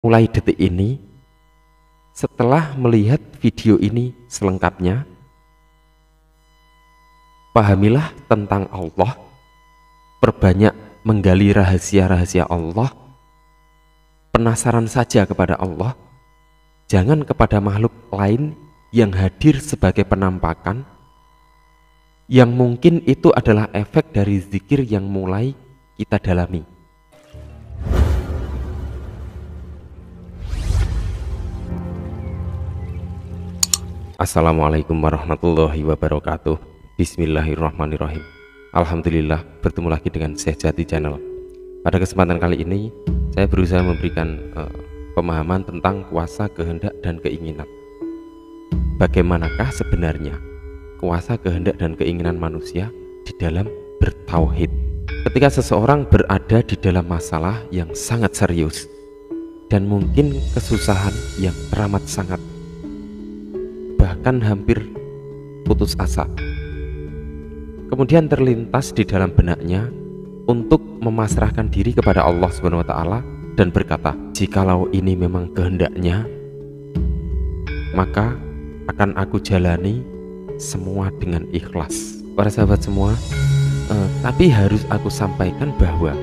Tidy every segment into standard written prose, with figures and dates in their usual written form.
Mulai detik ini, setelah melihat video ini selengkapnya, pahamilah tentang Allah, perbanyak menggali rahasia-rahasia Allah, penasaran saja kepada Allah, jangan kepada makhluk lain yang hadir sebagai penampakan, yang mungkin itu adalah efek dari zikir yang mulai kita dalami. Assalamualaikum warahmatullahi wabarakatuh. Bismillahirrahmanirrahim. Alhamdulillah, bertemu lagi dengan Syekh Jati Channel. Pada kesempatan kali ini saya berusaha memberikan pemahaman tentang kuasa, kehendak, dan keinginan. Bagaimanakah sebenarnya kuasa, kehendak, dan keinginan manusia di dalam bertauhid? Ketika seseorang berada di dalam masalah yang sangat serius dan mungkin kesusahan yang teramat sangat, bahkan hampir putus asa, kemudian terlintas di dalam benaknya untuk memasrahkan diri kepada Allah Subhanahu wa Ta'ala dan berkata, jikalau ini memang kehendaknya, maka akan aku jalani semua dengan ikhlas. Para sahabat semua, tapi harus aku sampaikan bahwa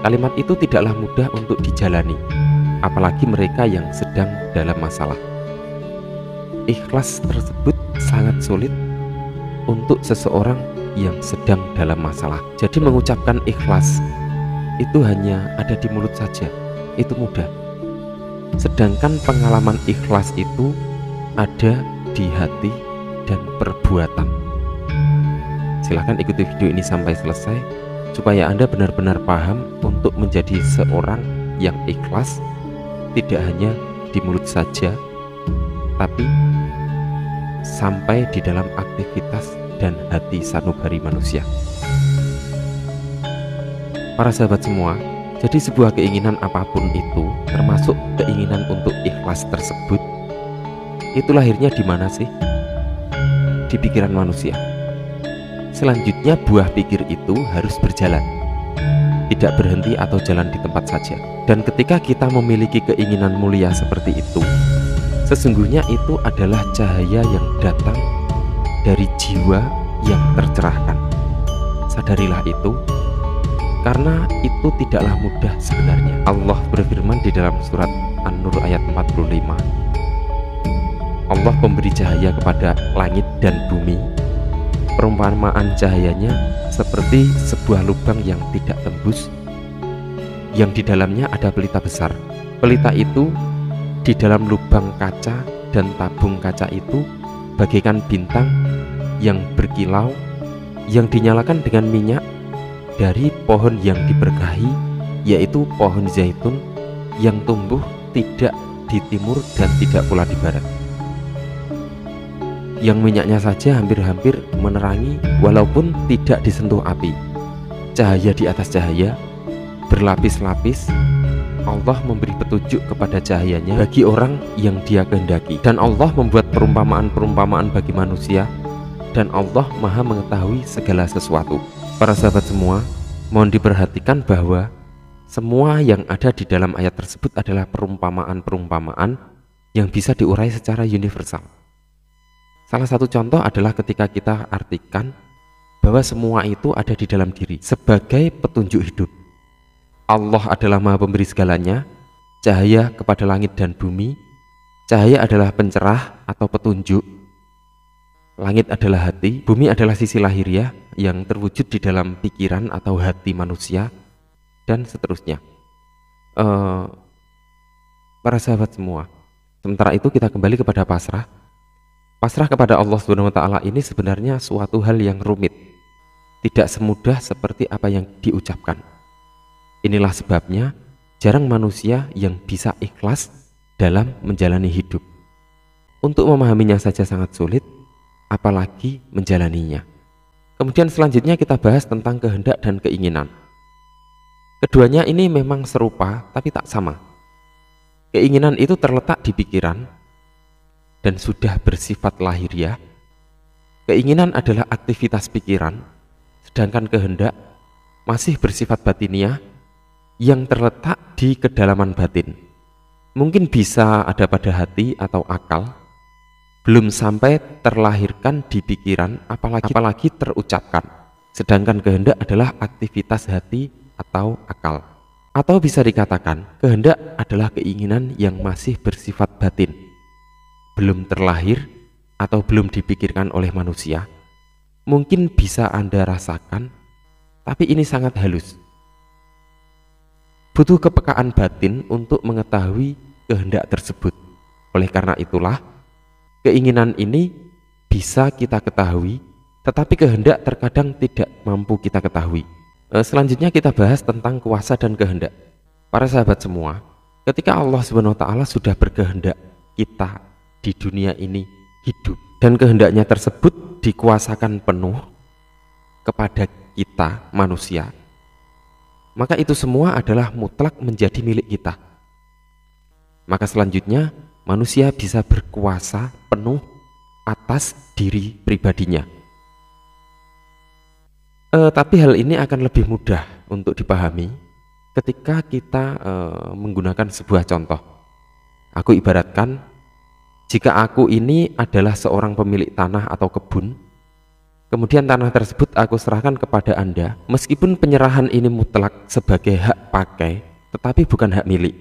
kalimat itu tidaklah mudah untuk dijalani, apalagi mereka yang sedang dalam masalah. Ikhlas tersebut sangat sulit untuk seseorang yang sedang dalam masalah. Jadi mengucapkan ikhlas itu hanya ada di mulut saja, itu mudah. Sedangkan pengalaman ikhlas itu ada di hati dan perbuatan. Silahkan ikuti video ini sampai selesai supaya Anda benar-benar paham untuk menjadi seorang yang ikhlas, tidak hanya di mulut saja, tapi sampai di dalam aktivitas dan hati sanubari manusia. Para sahabat semua, jadi sebuah keinginan apapun itu, termasuk keinginan untuk ikhlas tersebut, itu lahirnya di mana sih? Di pikiran manusia. Selanjutnya buah pikir itu harus berjalan, tidak berhenti atau jalan di tempat saja. Dan ketika kita memiliki keinginan mulia seperti itu, sesungguhnya itu adalah cahaya yang datang dari jiwa yang tercerahkan. Sadarilah itu, karena itu tidaklah mudah sebenarnya. Allah berfirman di dalam surat An-Nur ayat 45, Allah memberi cahaya kepada langit dan bumi. Perumpamaan cahayanya seperti sebuah lubang yang tidak tembus, yang di dalamnya ada pelita besar. Pelita itu di dalam lubang kaca, dan tabung kaca itu bagaikan bintang yang berkilau, yang dinyalakan dengan minyak dari pohon yang diberkahi, yaitu pohon zaitun yang tumbuh tidak di timur dan tidak pula di barat, yang minyaknya saja hampir-hampir menerangi walaupun tidak disentuh api. Cahaya di atas cahaya, berlapis-lapis. Allah memberi petunjuk kepada cahayanya bagi orang yang Dia kehendaki, dan Allah membuat perumpamaan-perumpamaan bagi manusia, dan Allah Maha mengetahui segala sesuatu. Para sahabat semua, mohon diperhatikan bahwa semua yang ada di dalam ayat tersebut adalah perumpamaan-perumpamaan yang bisa diurai secara universal. Salah satu contoh adalah ketika kita artikan bahwa semua itu ada di dalam diri sebagai petunjuk hidup. Allah adalah Maha Pemberi segalanya, cahaya kepada langit dan bumi. Cahaya adalah pencerah atau petunjuk, langit adalah hati, bumi adalah sisi lahiriah yang terwujud di dalam pikiran atau hati manusia, dan seterusnya. Para sahabat semua, sementara itu kita kembali kepada pasrah. Pasrah kepada Allah Subhanahu wa Ta'ala ini sebenarnya suatu hal yang rumit, tidak semudah seperti apa yang diucapkan. Inilah sebabnya jarang manusia yang bisa ikhlas dalam menjalani hidup. Untuk memahaminya saja sangat sulit, apalagi menjalaninya. Kemudian selanjutnya kita bahas tentang kehendak dan keinginan. Keduanya ini memang serupa tapi tak sama. Keinginan itu terletak di pikiran dan sudah bersifat lahiriah. Keinginan adalah aktivitas pikiran, sedangkan kehendak masih bersifat batiniah yang terletak di kedalaman batin. Mungkin bisa ada pada hati atau akal, belum sampai terlahirkan di pikiran, apalagi terucapkan. Sedangkan kehendak adalah aktivitas hati atau akal. Atau bisa dikatakan, kehendak adalah keinginan yang masih bersifat batin, belum terlahir atau belum dipikirkan oleh manusia. Mungkin bisa Anda rasakan, tapi ini sangat halus. Butuh kepekaan batin untuk mengetahui kehendak tersebut. Oleh karena itulah, keinginan ini bisa kita ketahui, tetapi kehendak terkadang tidak mampu kita ketahui. Selanjutnya kita bahas tentang kuasa dan kehendak. Para sahabat semua, ketika Allah SWT sudah berkehendak kita di dunia ini hidup, dan kehendaknya tersebut dikuasakan penuh kepada kita manusia, maka itu semua adalah mutlak menjadi milik kita. Maka selanjutnya manusia bisa berkuasa penuh atas diri pribadinya. Tapi hal ini akan lebih mudah untuk dipahami ketika kita menggunakan sebuah contoh. Aku ibaratkan, jika aku ini adalah seorang pemilik tanah atau kebun, kemudian tanah tersebut aku serahkan kepada Anda, meskipun penyerahan ini mutlak sebagai hak pakai, tetapi bukan hak milik.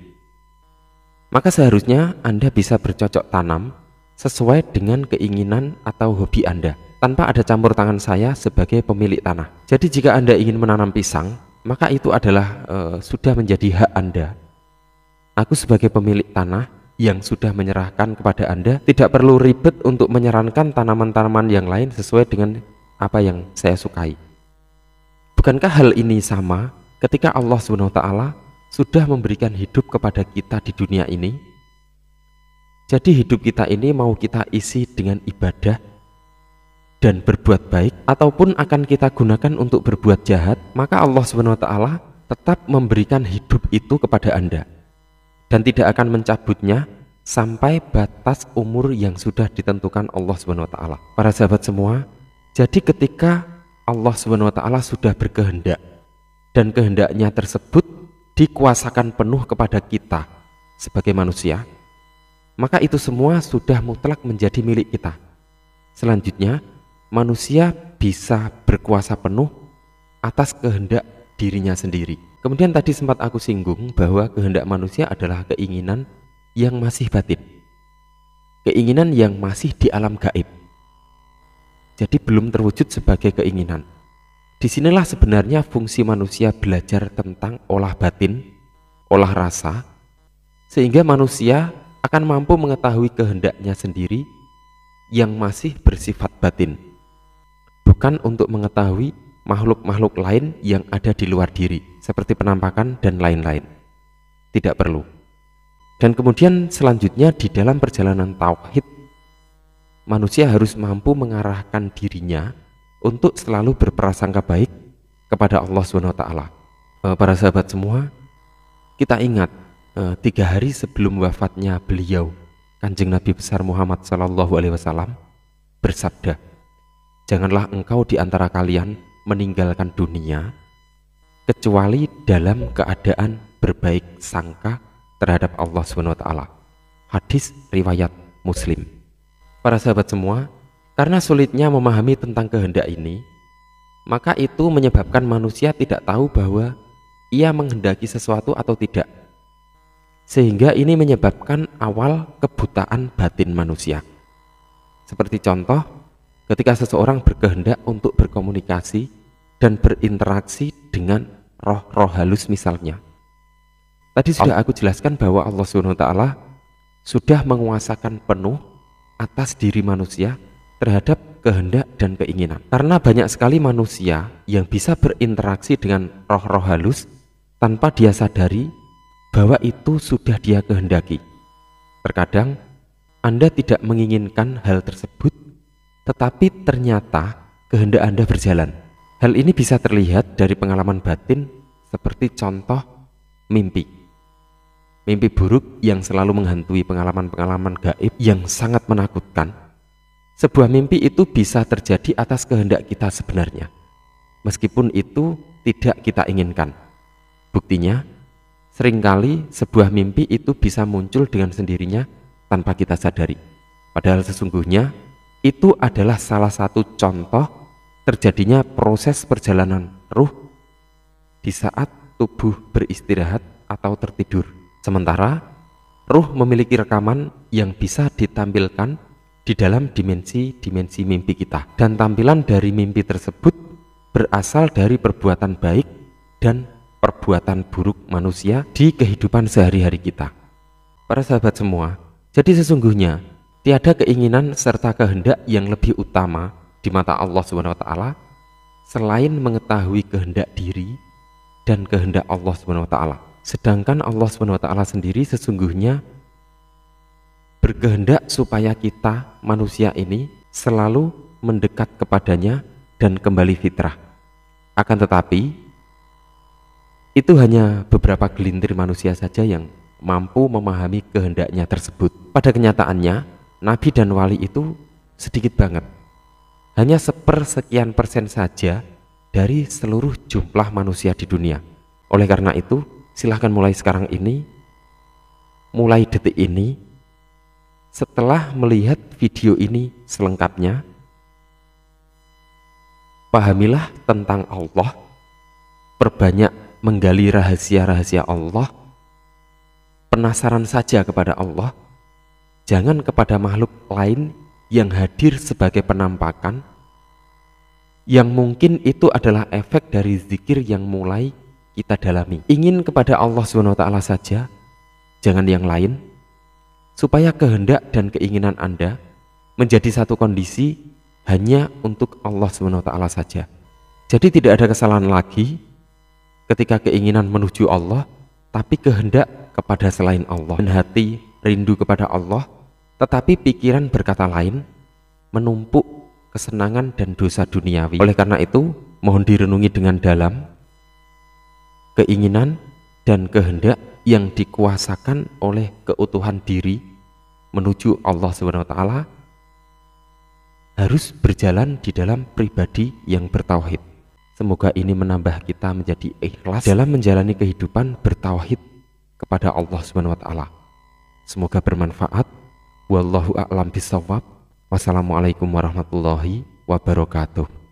Maka seharusnya Anda bisa bercocok tanam sesuai dengan keinginan atau hobi Anda, tanpa ada campur tangan saya sebagai pemilik tanah. Jadi jika Anda ingin menanam pisang, maka itu adalah sudah menjadi hak Anda. Aku sebagai pemilik tanah yang sudah menyerahkan kepada Anda, tidak perlu ribet untuk menyarankan tanaman-tanaman yang lain sesuai dengan apa yang saya sukai. Bukankah hal ini sama ketika Allah SWT sudah memberikan hidup kepada kita di dunia ini? Jadi hidup kita ini mau kita isi dengan ibadah dan berbuat baik, ataupun akan kita gunakan untuk berbuat jahat, maka Allah SWT tetap memberikan hidup itu kepada Anda dan tidak akan mencabutnya sampai batas umur yang sudah ditentukan Allah SWT. Para sahabat semua, jadi ketika Allah SWT sudah berkehendak dan kehendaknya tersebut dikuasakan penuh kepada kita sebagai manusia, maka itu semua sudah mutlak menjadi milik kita. Selanjutnya, manusia bisa berkuasa penuh atas kehendak dirinya sendiri. Kemudian tadi sempat aku singgung bahwa kehendak manusia adalah keinginan yang masih batin, keinginan yang masih di alam gaib, jadi belum terwujud sebagai keinginan. Disinilah sebenarnya fungsi manusia belajar tentang olah batin, olah rasa, sehingga manusia akan mampu mengetahui kehendaknya sendiri yang masih bersifat batin, bukan untuk mengetahui makhluk-makhluk lain yang ada di luar diri seperti penampakan dan lain-lain. Tidak perlu. Dan kemudian selanjutnya di dalam perjalanan tauhid, manusia harus mampu mengarahkan dirinya untuk selalu berprasangka baik kepada Allah SWT. Para sahabat semua, kita ingat 3 hari sebelum wafatnya beliau, Kanjeng Nabi besar Muhammad SAW bersabda, "Janganlah engkau di antara kalian meninggalkan dunia kecuali dalam keadaan berbaik sangka terhadap Allah SWT." Hadis riwayat Muslim. Para sahabat semua, karena sulitnya memahami tentang kehendak ini, maka itu menyebabkan manusia tidak tahu bahwa ia menghendaki sesuatu atau tidak, sehingga ini menyebabkan awal kebutaan batin manusia. Seperti contoh, ketika seseorang berkehendak untuk berkomunikasi dan berinteraksi dengan roh-roh halus misalnya. Tadi sudah aku jelaskan bahwa Allah SWT sudah menguasakan penuh atas diri manusia terhadap kehendak dan keinginan. Karena banyak sekali manusia yang bisa berinteraksi dengan roh-roh halus tanpa dia sadari bahwa itu sudah dia kehendaki. Terkadang Anda tidak menginginkan hal tersebut, tetapi ternyata kehendak Anda berjalan. Hal ini bisa terlihat dari pengalaman batin seperti contoh mimpi. Mimpi buruk yang selalu menghantui pengalaman-pengalaman gaib yang sangat menakutkan. Sebuah mimpi itu bisa terjadi atas kehendak kita sebenarnya, meskipun itu tidak kita inginkan. Buktinya, Seringkali sebuah mimpi itu bisa muncul dengan sendirinya tanpa kita sadari. Padahal sesungguhnya itu adalah salah satu contoh terjadinya proses perjalanan ruh di saat tubuh beristirahat atau tertidur. Sementara ruh memiliki rekaman yang bisa ditampilkan di dalam dimensi-dimensi mimpi kita. Dan tampilan dari mimpi tersebut berasal dari perbuatan baik dan perbuatan buruk manusia di kehidupan sehari-hari kita. Para sahabat semua, jadi sesungguhnya tiada keinginan serta kehendak yang lebih utama di mata Allah SWT selain mengetahui kehendak diri dan kehendak Allah SWT. Sedangkan Allah SWT sendiri sesungguhnya berkehendak supaya kita manusia ini selalu mendekat kepadanya dan kembali fitrah. Akan tetapi itu hanya beberapa gelintir manusia saja yang mampu memahami kehendaknya tersebut. Pada kenyataannya, nabi dan wali itu sedikit banget. Hanya sepersekian persen saja dari seluruh jumlah manusia di dunia. Oleh karena itu, silahkan mulai sekarang ini, mulai detik ini, setelah melihat video ini selengkapnya, pahamilah tentang Allah, perbanyak menggali rahasia-rahasia Allah, penasaran saja kepada Allah, jangan kepada makhluk lain yang hadir sebagai penampakan, yang mungkin itu adalah efek dari zikir yang mulai kita dalami. Ingin kepada Allah SWT saja, jangan yang lain, supaya kehendak dan keinginan Anda menjadi satu kondisi hanya untuk Allah SWT saja. Jadi tidak ada kesalahan lagi ketika keinginan menuju Allah, tapi kehendak kepada selain Allah. Dan hati rindu kepada Allah, tetapi pikiran berkata lain, menumpuk kesenangan dan dosa duniawi. Oleh karena itu, mohon direnungi dengan dalam. Keinginan dan kehendak yang dikuasakan oleh keutuhan diri menuju Allah SWT harus berjalan di dalam pribadi yang bertauhid. Semoga ini menambah kita menjadi ikhlas dalam menjalani kehidupan bertauhid kepada Allah SWT. Semoga bermanfaat. Wallahu a'lam bishawab. Wassalamualaikum warahmatullahi wabarakatuh.